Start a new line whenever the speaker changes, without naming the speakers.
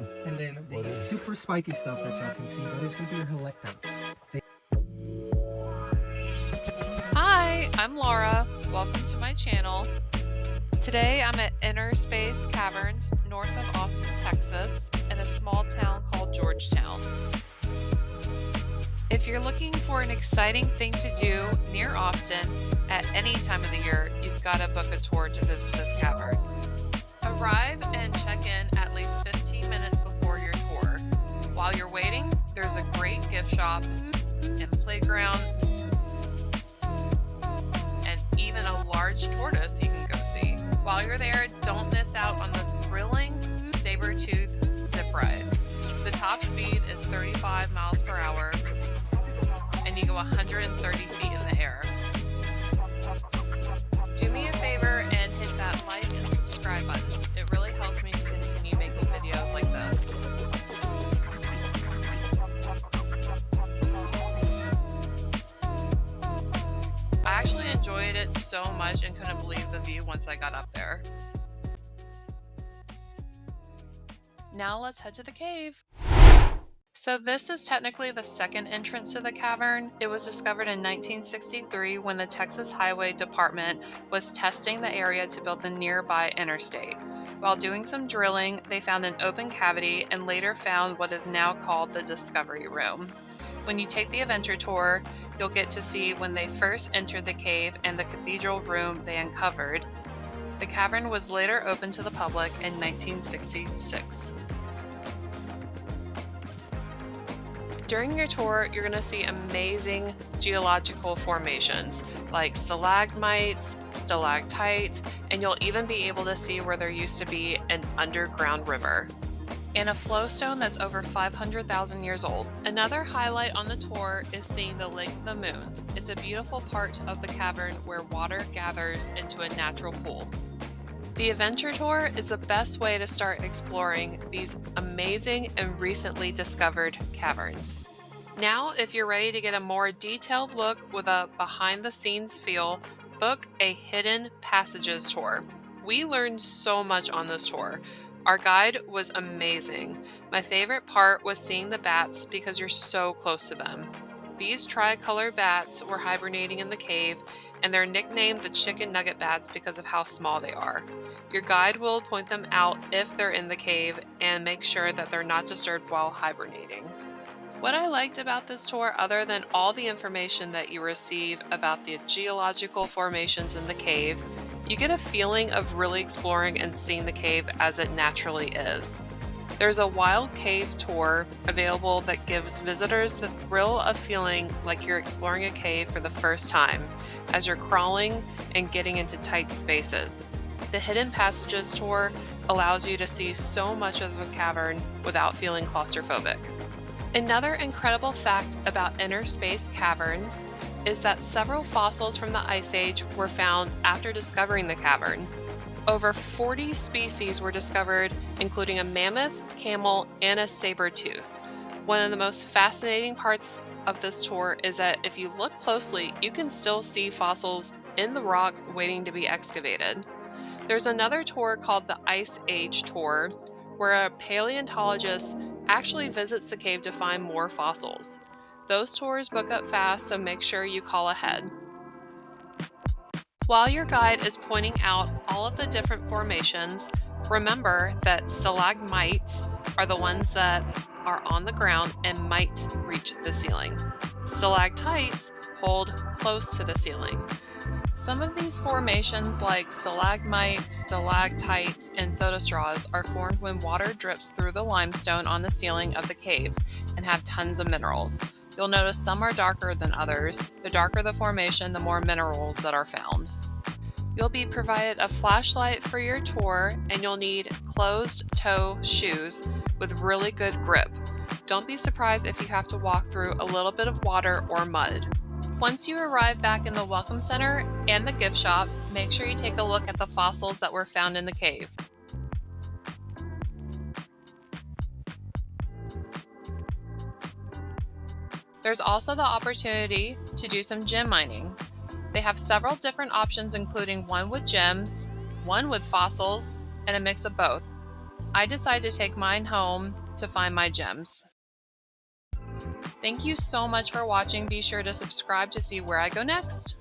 And then the super spiky stuff that y'all can see, that is going to be your helecta.
Hi, I'm Laura. Welcome to my channel. Today I'm at Inner Space Caverns north of Austin, Texas, in a small town called Georgetown. If you're looking for an exciting thing to do near Austin at any time of the year, you've got to book a tour to visit this cavern. Arrive and check in at least 15 minutes before your tour. While you're waiting, there's a great gift shop and playground, and even a large tortoise you can go see. While you're there, don't miss out on the thrilling saber-tooth zip ride. The top speed is 35 miles per hour, and you go 130 feet in the air. Do me a favor and hit that like and subscribe button. It really helps me to continue making videos like this. I actually enjoyed it so much and couldn't believe the view once I got up there. Now let's head to the cave. So this is technically the second entrance to the cavern. It was discovered in 1963 when the Texas Highway Department was testing the area to build the nearby interstate. While doing some drilling, they found an open cavity and later found what is now called the Discovery Room. When you take the adventure tour, you'll get to see when they first entered the cave and the cathedral room they uncovered. The cavern was later opened to the public in 1966. During your tour, you're going to see amazing geological formations like stalagmites, stalactites, and you'll even be able to see where there used to be an underground river and a flowstone that's over 500,000 years old. Another highlight on the tour is seeing the Lake of the Moon. It's a beautiful part of the cavern where water gathers into a natural pool. The adventure tour is the best way to start exploring these amazing and recently discovered caverns. Now, if you're ready to get a more detailed look with a behind-the-scenes feel, book a Hidden Passages tour. We learned so much on this tour. Our guide was amazing. My favorite part was seeing the bats because you're so close to them. These tricolored bats were hibernating in the cave, and they're nicknamed the chicken nugget bats because of how small they are. Your guide will point them out if they're in the cave and make sure that they're not disturbed while hibernating. What I liked about this tour, other than all the information that you receive about the geological formations in the cave, you get a feeling of really exploring and seeing the cave as it naturally is. There's a wild cave tour available that gives visitors the thrill of feeling like you're exploring a cave for the first time as you're crawling and getting into tight spaces. The Hidden Passages tour allows you to see so much of the cavern without feeling claustrophobic. Another incredible fact about Inner Space Caverns is that several fossils from the Ice Age were found after discovering the cavern. Over 40 species were discovered, including a mammoth, camel, and a saber-tooth. One of the most fascinating parts of this tour is that if you look closely, you can still see fossils in the rock waiting to be excavated. There's another tour called the Ice Age Tour, where a paleontologist actually visits the cave to find more fossils. Those tours book up fast, so make sure you call ahead. While your guide is pointing out all of the different formations, remember that stalagmites are the ones that are on the ground and might reach the ceiling. Stalactites hold close to the ceiling. Some of these formations, like stalagmites, stalactites, and soda straws, are formed when water drips through the limestone on the ceiling of the cave and have tons of minerals. You'll notice some are darker than others. The darker the formation, the more minerals that are found. You'll be provided a flashlight for your tour, and you'll need closed-toe shoes with really good grip. Don't be surprised if you have to walk through a little bit of water or mud. Once you arrive back in the Welcome Center and the gift shop, make sure you take a look at the fossils that were found in the cave. There's also the opportunity to do some gem mining. They have several different options, including one with gems, one with fossils, and a mix of both. I decide to take mine home to find my gems. Thank you so much for watching. Be sure to subscribe to see where I go next.